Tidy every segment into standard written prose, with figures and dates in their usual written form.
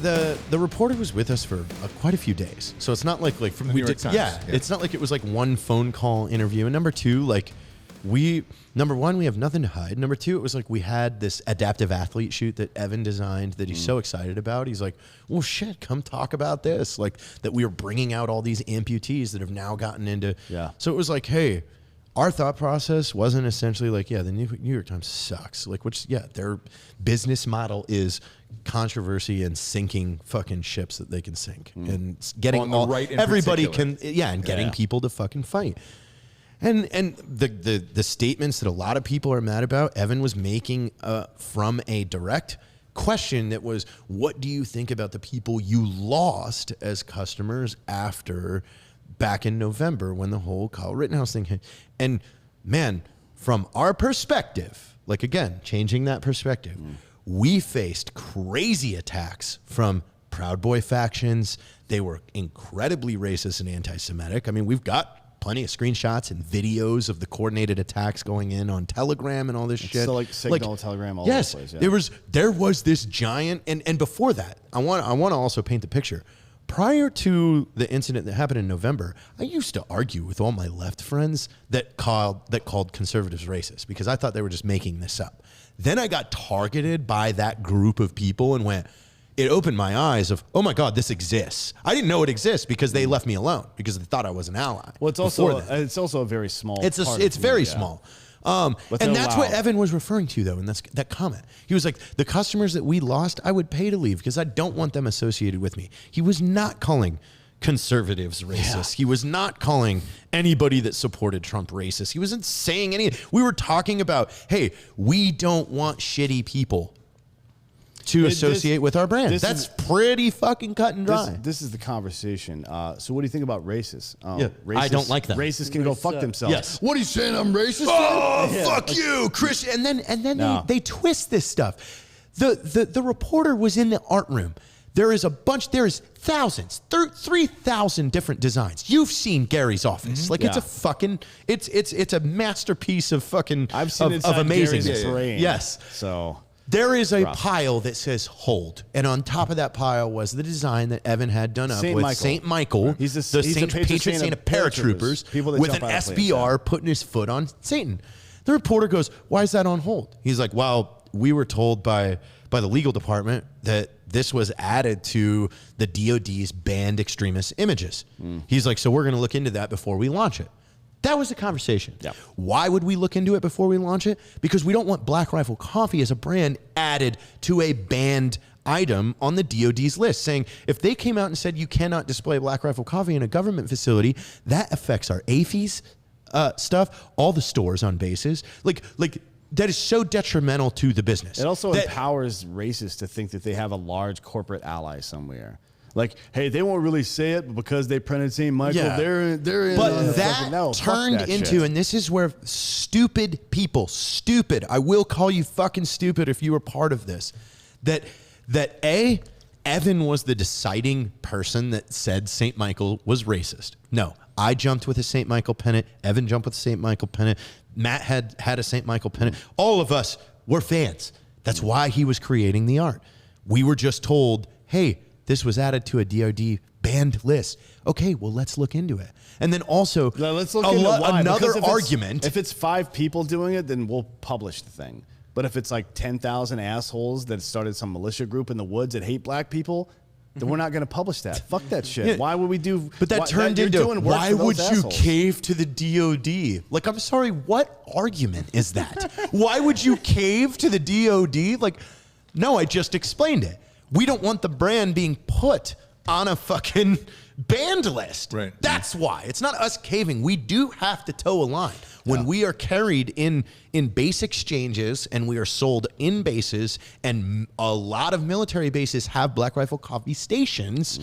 the reporter was with us for quite a few days, so it's not like from New York Times. Yeah, it's not like it was like one phone call interview. And number two, number one, we have nothing to hide. Number two, it was like we had this adaptive athlete shoot that Evan designed that he's so excited about. He's like, well, shit, come talk about this. Like that we are bringing out all these amputees that have now gotten into. Yeah. So it was like, hey, our thought process wasn't essentially like, yeah, the New York Times sucks. Like, their business model is controversy and sinking fucking ships that they can sink and getting everybody can, and getting people to fucking fight. And the statements that a lot of people are mad about, Evan was making from a direct question that was, what do you think about the people you lost as customers back in November when the whole Kyle Rittenhouse thing hit? And man, from our perspective, like again, changing that perspective, we faced crazy attacks from Proud Boy factions. They were incredibly racist and anti-Semitic. I mean, we've got plenty of screenshots and videos of the coordinated attacks going in on Telegram and all this shit. So like Signal, Telegram, all yes, over the place. Yeah. There was this giant, and before that, I want to also paint the picture. Prior to the incident that happened in November, I used to argue with all my left friends that called conservatives racist because I thought they were just making this up. Then I got targeted by that group of people and it opened my eyes of, oh my God, this exists. I didn't know it exists because they left me alone because they thought I was an ally. Well, it's also a very small. It's very small. And that's what Evan was referring to, though, and that's that comment. He was like, the customers that we lost, I would pay to leave because I don't want them associated with me. He was not calling conservatives racist. Yeah. He was not calling anybody that supported Trump racist. He wasn't saying anything. We were talking about, hey, we don't want shitty people to associate with our brand. That's pretty fucking cut and dry. This is the conversation. So what do you think about racists? Racists I don't like them. Racists can go fuck themselves. Yes. What are you saying? I'm racist? Oh, fuck you, Chris. And then they twist this stuff. The reporter was in the art room. There is thousands, 3,000 different designs. You've seen Gary's office. It's a fucking, it's a masterpiece of fucking, I've seen of amazingness. Brain. Yes. So there is a pile that says hold. And on top of that pile was the design that Evan had done up with St. Michael. He's the patron saint of paratroopers with an SBR putting his foot on Satan. The reporter goes, why is that on hold? He's like, well, we were told by the legal department that this was added to the DOD's banned extremist images. He's like, so we're going to look into that before we launch it. That was the conversation. Yeah. Why would we look into it before we launch it? Because we don't want Black Rifle Coffee as a brand added to a banned item on the DOD's list, saying if they came out and said you cannot display Black Rifle Coffee in a government facility, that affects our AFES stuff, all the stores on bases. Like that is so detrimental to the business. It also empowers racists to think that they have a large corporate ally somewhere. Like, hey, they won't really say it, but because they printed St. Michael, they're in. But that turned into, and this is where stupid, I will call you fucking stupid if you were part of this, that Evan was the deciding person that said St. Michael was racist. No, I jumped with a St. Michael pennant. Evan jumped with a St. Michael pennant. Matt had a St. Michael pennant. All of us were fans. That's why he was creating the art. We were just told, hey, this was added to a DOD banned list. Okay, well, let's look into it. And then also, let's look into why. Another argument. If it's 5 people doing it, then we'll publish the thing. But if it's like 10,000 assholes that started some militia group in the woods that hate black people, then we're not going to publish that. Fuck that shit. Yeah. Why would we do? But that turned into, why would you cave to the DOD? Like, I'm sorry, what argument is that? Why would you cave to the DOD? Like, no, I just explained it. We don't want the brand being put on a fucking banned list. Right. That's why. It's not us caving. We do have to toe a line. When we are carried in base exchanges and we are sold in bases, and a lot of military bases have Black Rifle Coffee stations,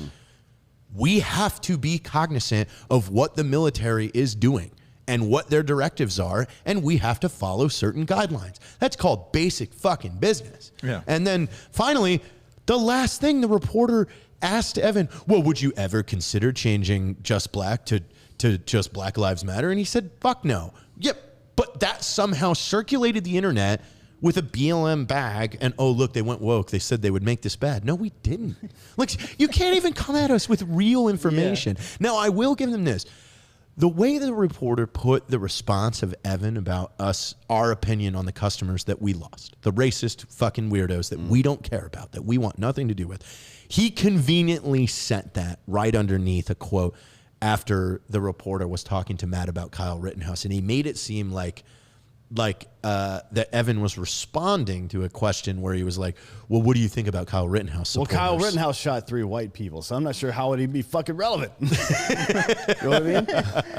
we have to be cognizant of what the military is doing and what their directives are, and we have to follow certain guidelines. That's called basic fucking business. Yeah. And then finally, the last thing the reporter asked Evan, well, would you ever consider changing Just Black to Just Black Lives Matter? And he said, fuck no. Yep. But that somehow circulated the internet with a BLM bag and, oh, look, they went woke. They said they would make this bad. No, we didn't. Like, you can't even come at us with real information. Yeah. Now, I will give them this. The way the reporter put the response of Evan about us, our opinion on the customers that we lost, the racist fucking weirdos that we don't care about, that we want nothing to do with, he conveniently sent that right underneath a quote after the reporter was talking to Matt about Kyle Rittenhouse, and he made it seem like that Evan was responding to a question where he was like, well, what do you think about Kyle Rittenhouse supporters? Well, Kyle Rittenhouse shot 3 white people, so I'm not sure how would he be fucking relevant. You know what I mean?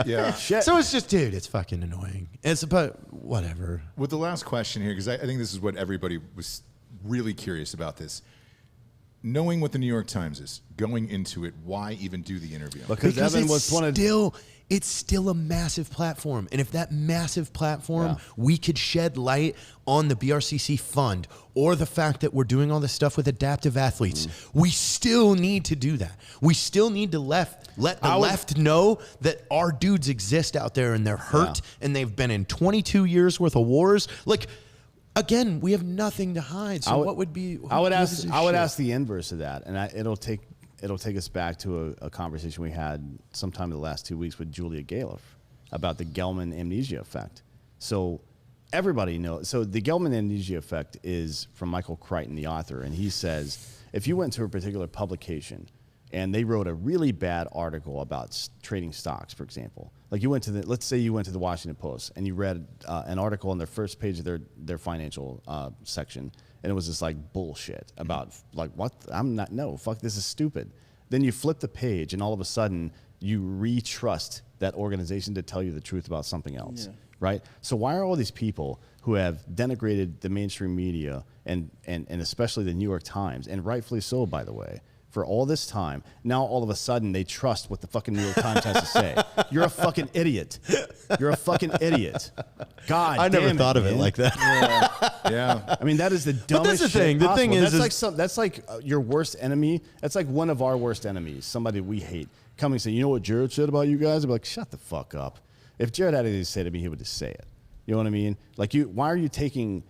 Yeah. Shit. So it's just, dude, it's fucking annoying. It's about whatever. With the last question here, because I think this is what everybody was really curious about this. Knowing what the New York Times is, going into it, why even do the interview? Because Evan was one of... It's still a massive platform. And if that massive platform, we could shed light on the BRCC fund or the fact that we're doing all this stuff with adaptive athletes, we still need to do that. We still need to let the left know that our dudes exist out there and they're hurt and they've been in 22 years worth of wars. Like, again, we have nothing to hide. So what would be? I would ask the inverse of that, and it'll take us back to a conversation we had sometime in the last 2 weeks with Julia Galiff about the Gelman amnesia effect. So everybody knows. So the Gelman amnesia effect is from Michael Crichton, the author, and he says if you went to a particular publication and they wrote a really bad article about trading stocks, for example, like let's say you went to the Washington Post and you read an article on their first page of their financial section, and it was just like bullshit about like, what? Fuck, this is stupid. Then you flip the page and all of a sudden you re-trust that organization to tell you the truth about something else, right? So why are all these people who have denigrated the mainstream media and especially the New York Times, and rightfully so, by the way, for all this time, now all of a sudden they trust what the fucking New York Times has to say? You're a fucking idiot. You're a fucking idiot. God, I never thought of it like that. Yeah. I mean, that is the dumbest the shit thing. The possible. thing is, that's like your worst enemy. That's like one of our worst enemies, somebody we hate, coming and saying, you know what Jared said about you guys? I'd be like, shut the fuck up. If Jared had anything to say to me, he would just say it. You know what I mean? Like, why are you taking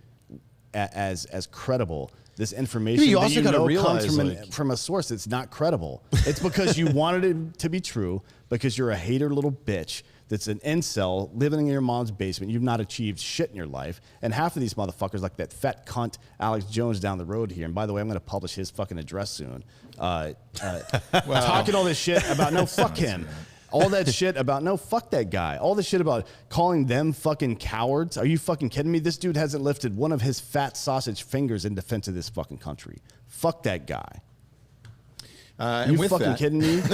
as credible this information you also gotta realize, comes from a source that's not credible? It's because you wanted it to be true, because you're a hater little bitch that's an incel living in your mom's basement. You've not achieved shit in your life. And half of these motherfuckers, like that fat cunt Alex Jones down the road here, and by the way, I'm going to publish his fucking address soon, talking all this shit about, no, fuck him. All that shit about, no, fuck that guy. All this shit about calling them fucking cowards. Are you fucking kidding me? This dude hasn't lifted one of his fat sausage fingers in defense of this fucking country. Fuck that guy. You fucking kidding me? My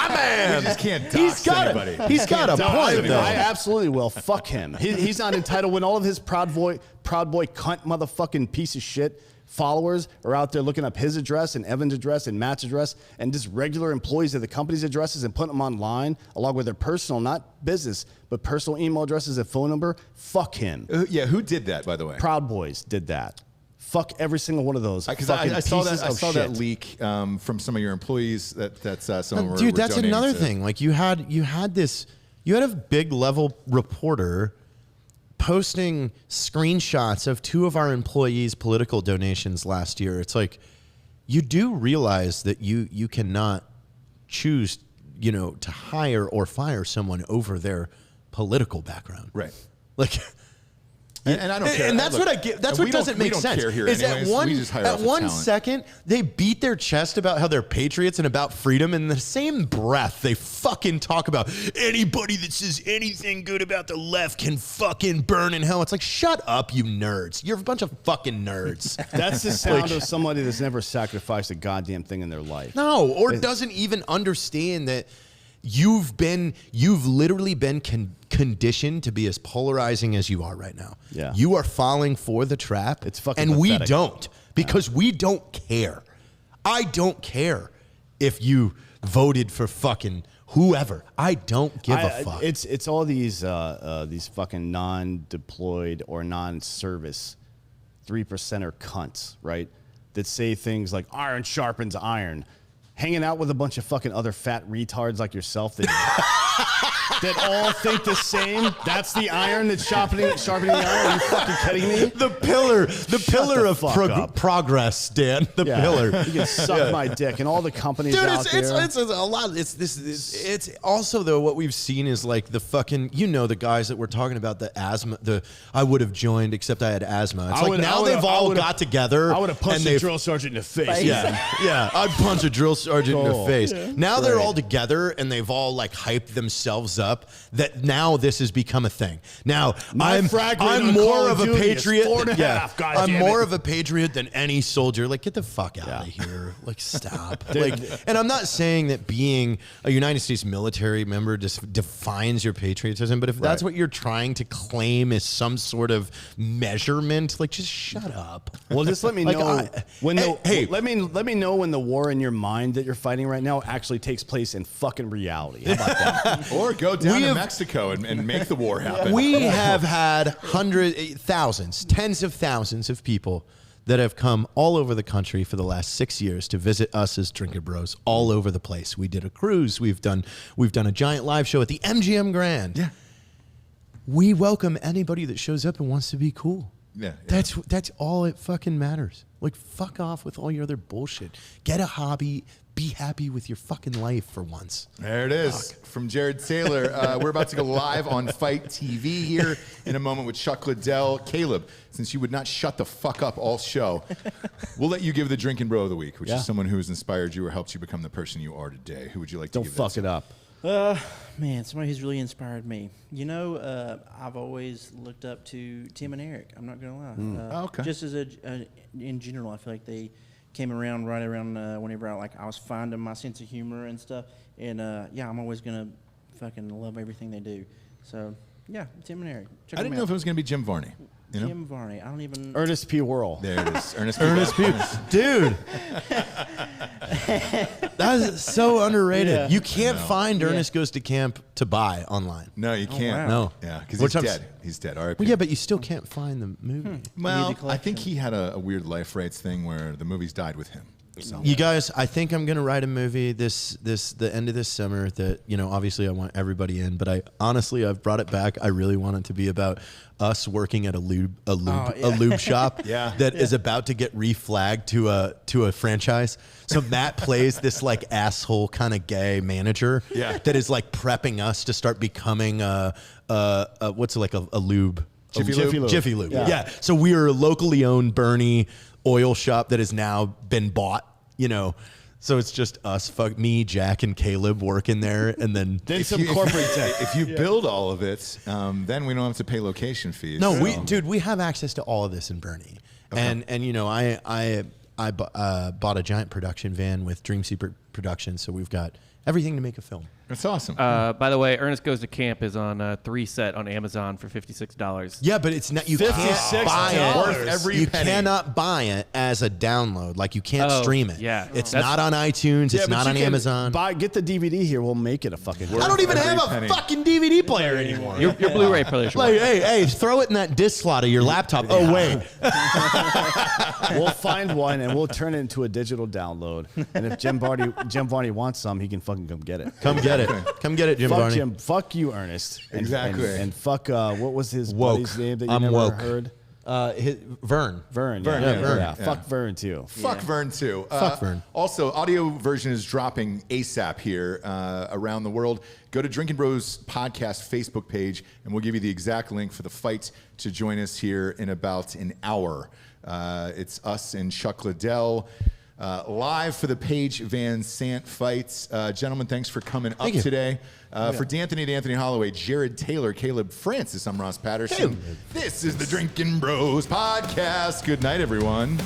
man. You just can't dox anybody. He's got a point, though. I absolutely will. Fuck him. He's not entitled when all of his proud boy cunt motherfucking piece of shit followers are out there looking up his address and Evan's address and Matt's address and just regular employees of the company's addresses and putting them online along with their personal, not business, but personal email addresses and phone number. Fuck him. Who did that, by the way? Proud Boys did that. Fuck every single one of those. Because I saw that leak from some of your employees that some of them dude, were that's another thing. Like you had a big level reporter posting screenshots of 2 of our employees' political donations last year. It's like, you do realize that you cannot choose, to hire or fire someone over their political background. Right. Like, and I don't care. And that's what I get. That's what doesn't make sense. We don't care here is anyways. We just hire at off the one talent. second they beat their chest about how they're patriots and about freedom, and in the same breath they fucking talk about anybody that says anything good about the left can fucking burn in hell. It's like, shut up, you nerds. You're a bunch of fucking nerds. That's the sound of somebody that's never sacrificed a goddamn thing in their life. No, or doesn't even understand that you've literally been conditioned to be as polarizing as you are right now. Yeah. You are falling for the trap. It's fucking and pathetic. We don't, because we don't care. I don't care if you voted for fucking whoever. I don't give a fuck. It's all these fucking non-deployed or non-service 3%er cunts, right? That say things like iron sharpens iron. hanging out with a bunch of fucking other fat retards like yourself that all think the same. That's the iron that's sharpening the iron. Are you fucking kidding me? The pillar of progress, Dan. The pillar. You can suck my dick, and all the companies out there. It's a lot. It's also though what we've seen is like the fucking the guys that we're talking about, the asthma. I would have joined except I had asthma. It's like now they've all got together. I would have punched a drill sergeant in the face. Yeah, I'd punch a drill sergeant in the face. Yeah. Now they're all together and they've all like hyped themselves up. That now this has become a thing. Now I'm more of a patriot. I'm more of a patriot than any soldier. Like, get the fuck out of here. Like, stop. And I'm not saying that being a United States military member just defines your patriotism, but if that's what you're trying to claim as some sort of measurement, like, just shut up. Well, just let me know let me know when the war in your mind that you're fighting right now actually takes place in fucking reality. How about that? Or go down to Mexico and make the war happen. We have had thousands, tens of thousands of people that have come all over the country for the last 6 years to visit us as Drinkin Bros all over the place. We did a cruise. We've done a giant live show at the MGM Grand. Yeah. We welcome anybody that shows up and wants to be cool. Yeah. That's all it fucking matters. Like, fuck off with all your other bullshit. Get a hobby. Be happy with your fucking life for once. There it is. From Jared Taylor. We're about to go live on Fight TV here in a moment with Chuck Liddell. Caleb, since you would not shut the fuck up all show, we'll let you give the Drinkin Bro of the week, which is someone who has inspired you or helped you become the person you are today. Who would you like to give Don't fuck it up. Man, somebody who's really inspired me. I've always looked up to Tim and Eric. I'm not going to lie. Okay. Just as in general, I feel like they came around right around whenever I was finding my sense of humor and stuff. And I'm always going to fucking love everything they do. So, yeah, Tim and Eric. Check I didn't know if it was going to be Jim Varney. Jim Varney. I don't even... Ernest P. Worrell. There it is. Ernest P. Dude. That is so underrated. Yeah. You can't find Ernest Goes to Camp to buy online. No, you can't. Wow. No. Yeah, because he's dead. He's dead. R.I.P. Well, yeah, but you still can't find the movie. Well, I think he had a weird life rights thing where the movies died with him. So. You guys, I think I'm gonna write a movie the end of this summer that obviously I want everybody in, but I've brought it back. I really want it to be about us working at a lube shop that is about to get reflagged to a franchise. So Matt plays this like asshole kind of gay manager that is like prepping us to start becoming a lube. Jiffy Lube. Yeah. So we are a locally owned Bernie oil shop that has now been bought, So it's just us, me, Jack, and Caleb working there, and then some corporate tech. If you build all of it, then we don't have to pay location fees. No, we have access to all of this in Bernie, and I bought a giant production van with Dream Secret Productions, so we've got everything to make a film. That's awesome. By the way, Ernest Goes to Camp is on 3 set on Amazon for $56. Yeah, but it's not. You can't buy it. You cannot buy it as a download. Like you can't stream it. Yeah, it's not on iTunes. It's not on Amazon. Get the DVD here. We'll make it a fucking. I don't even have a fucking DVD player anymore. Your Blu-ray player. Like, hey, throw it in that disc slot of your laptop. Oh wait. We'll find one and we'll turn it into a digital download. And if Jim Varney wants some, he can fucking come get it. Come get it. Come get it, Jim Varney. Fuck you, Ernest. Exactly. And fuck, what was his buddy's name that you never heard? Vern. Vern. Fuck Vern, too. Fuck Vern, too. Fuck Vern. Also, audio version is dropping ASAP here around the world. Go to Drinkin Bros podcast Facebook page, and we'll give you the exact link for the fight to join us here in about an hour. It's us and Chuck Liddell. Live for the Paige Van Sant fights. Gentlemen, thanks for coming up today. For D'Anthony Holloway, Jared Taylor, Caleb Francis, I'm Ross Patterson. This is the Drinkin Bros podcast. Good night, everyone.